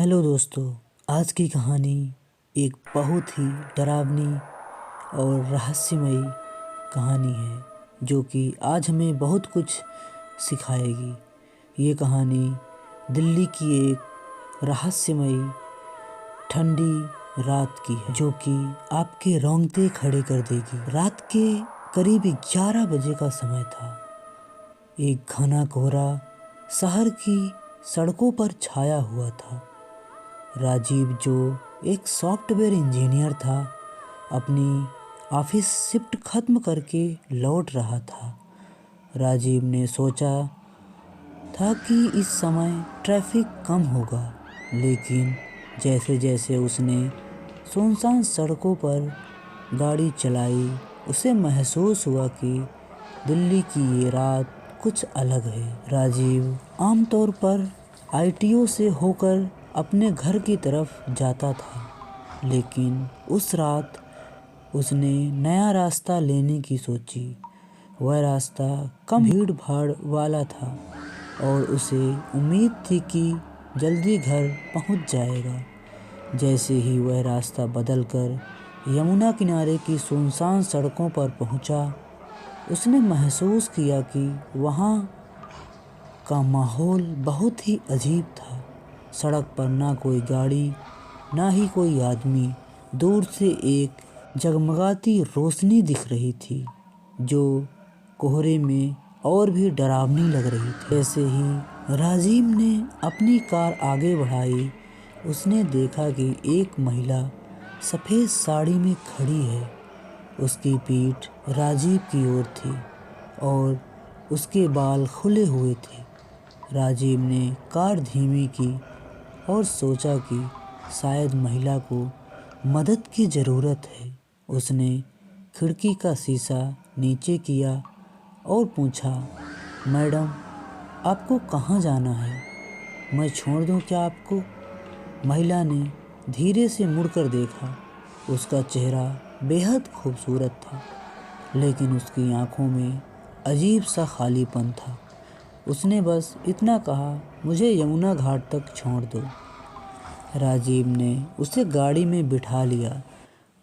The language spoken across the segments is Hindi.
हेलो दोस्तों, आज की कहानी एक बहुत ही डरावनी और रहस्यमयी कहानी है जो कि आज हमें बहुत कुछ सिखाएगी। ये कहानी दिल्ली की एक रहस्यमयी ठंडी रात की है जो कि आपके रोंगटे खड़े कर देगी। रात के करीब 11 बजे का समय था। एक घना कोहरा शहर की सड़कों पर छाया हुआ था। राजीव, जो एक सॉफ्टवेयर इंजीनियर था, अपनी ऑफिस शिफ्ट खत्म करके लौट रहा था। राजीव ने सोचा था कि इस समय ट्रैफिक कम होगा, लेकिन जैसे जैसे उसने सुनसान सड़कों पर गाड़ी चलाई, उसे महसूस हुआ कि दिल्ली की ये रात कुछ अलग है। राजीव आमतौर पर आईटीओ से होकर अपने घर की तरफ जाता था, लेकिन उस रात उसने नया रास्ता लेने की सोची। वह रास्ता कम भीड़ भाड़ वाला था और उसे उम्मीद थी कि जल्दी घर पहुंच जाएगा। जैसे ही वह रास्ता बदलकर यमुना किनारे की सुनसान सड़कों पर पहुंचा, उसने महसूस किया कि वहां का माहौल बहुत ही अजीब था। सड़क पर ना कोई गाड़ी, ना ही कोई आदमी। दूर से एक जगमगाती रोशनी दिख रही थी जो कोहरे में और भी डरावनी लग रही थी। जैसे ही राजीव ने अपनी कार आगे बढ़ाई, उसने देखा कि एक महिला सफ़ेद साड़ी में खड़ी है। उसकी पीठ राजीव की ओर थी और उसके बाल खुले हुए थे। राजीव ने कार धीमी की और सोचा कि शायद महिला को मदद की ज़रूरत है। उसने खिड़की का शीशा नीचे किया और पूछा, मैडम, आपको कहाँ जाना है? मैं छोड़ दूँ क्या आपको? महिला ने धीरे से मुड़कर देखा। उसका चेहरा बेहद खूबसूरत था, लेकिन उसकी आंखों में अजीब सा खालीपन था। उसने बस इतना कहा, मुझे यमुना घाट तक छोड़ दो। राजीव ने उसे गाड़ी में बिठा लिया।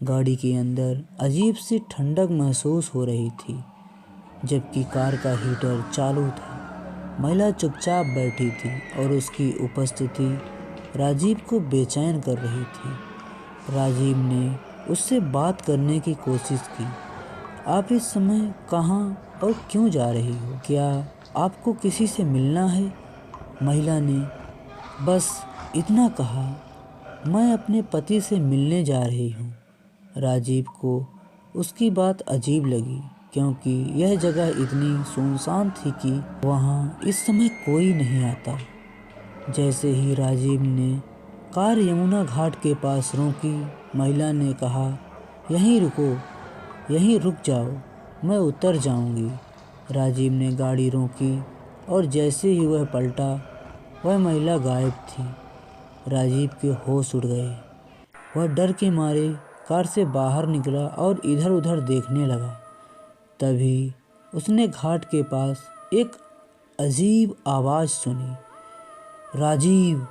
गाड़ी के अंदर अजीब सी ठंडक महसूस हो रही थी, जबकि कार का हीटर चालू था। महिला चुपचाप बैठी थी और उसकी उपस्थिति राजीव को बेचैन कर रही थी। राजीव ने उससे बात करने की कोशिश की। आप इस समय कहाँ और क्यों जा रही हो? क्या आपको किसी से मिलना है? महिला ने बस इतना कहा, मैं अपने पति से मिलने जा रही हूँ। राजीव को उसकी बात अजीब लगी, क्योंकि यह जगह इतनी सुनसान थी कि वहाँ इस समय कोई नहीं आता। जैसे ही राजीव ने कार यमुना घाट के पास रोकी, महिला ने कहा, यहीं रुको, यहीं रुक जाओ, मैं उतर जाऊंगी। राजीव ने गाड़ी रोकी और जैसे ही वह पलटा, वह महिला गायब थी। राजीव के होश उड़ गए। वह डर के मारे कार से बाहर निकला और इधर उधर देखने लगा। तभी उसने घाट के पास एक अजीब आवाज़ सुनी, राजीव।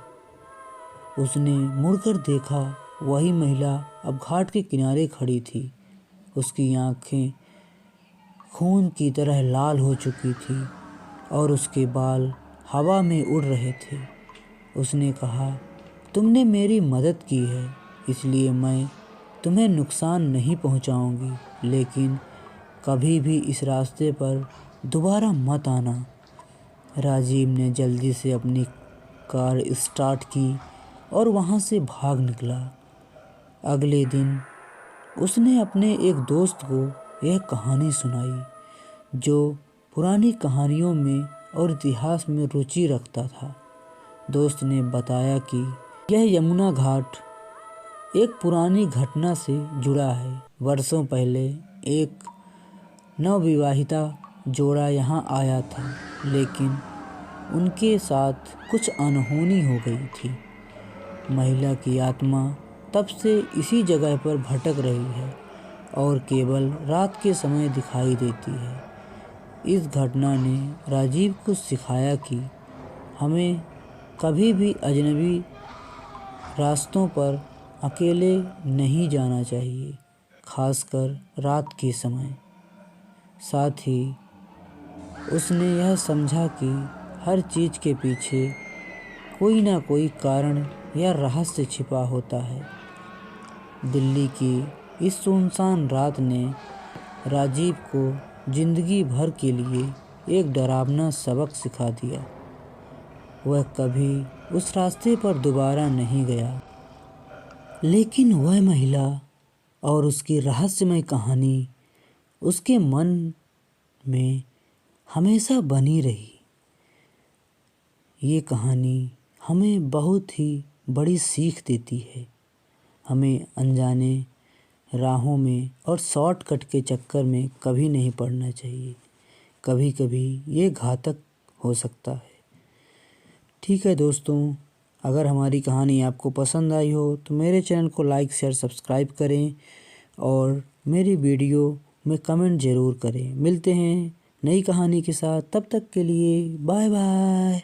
उसने मुड़कर देखा, वही महिला अब घाट के किनारे खड़ी थी। उसकी आंखें खून की तरह लाल हो चुकी थी और उसके बाल हवा में उड़ रहे थे। उसने कहा, तुमने मेरी मदद की है, इसलिए मैं तुम्हें नुकसान नहीं पहुंचाऊंगी, लेकिन कभी भी इस रास्ते पर दोबारा मत आना। राजीव ने जल्दी से अपनी कार स्टार्ट की और वहां से भाग निकला। अगले दिन उसने अपने एक दोस्त को यह कहानी सुनाई, जो पुरानी कहानियों में और इतिहास में रुचि रखता था। दोस्त ने बताया कि यह यमुना घाट एक पुरानी घटना से जुड़ा है। वर्षों पहले एक नवविवाहिता जोड़ा यहाँ आया था, लेकिन उनके साथ कुछ अनहोनी हो गई थी। महिला की आत्मा तब से इसी जगह पर भटक रही है और केवल रात के समय दिखाई देती है। इस घटना ने राजीव को सिखाया कि हमें कभी भी अजनबी रास्तों पर अकेले नहीं जाना चाहिए, खासकर रात के समय। साथ ही उसने यह समझा कि हर चीज़ के पीछे कोई ना कोई कारण या रहस्य छिपा होता है। दिल्ली की इस सुनसान रात ने राजीव को जिंदगी भर के लिए एक डरावना सबक सिखा दिया। वह कभी उस रास्ते पर दोबारा नहीं गया, लेकिन वह महिला और उसकी रहस्यमय कहानी उसके मन में हमेशा बनी रही। ये कहानी हमें बहुत ही बड़ी सीख देती है। हमें अनजाने राहों में और शॉर्टकट के चक्कर में कभी नहीं पड़ना चाहिए। कभी कभी ये घातक हो सकता है। ठीक है दोस्तों, अगर हमारी कहानी आपको पसंद आई हो तो मेरे चैनल को लाइक शेयर सब्सक्राइब करें और मेरी वीडियो में कमेंट ज़रूर करें। मिलते हैं नई कहानी के साथ, तब तक के लिए बाय बाय।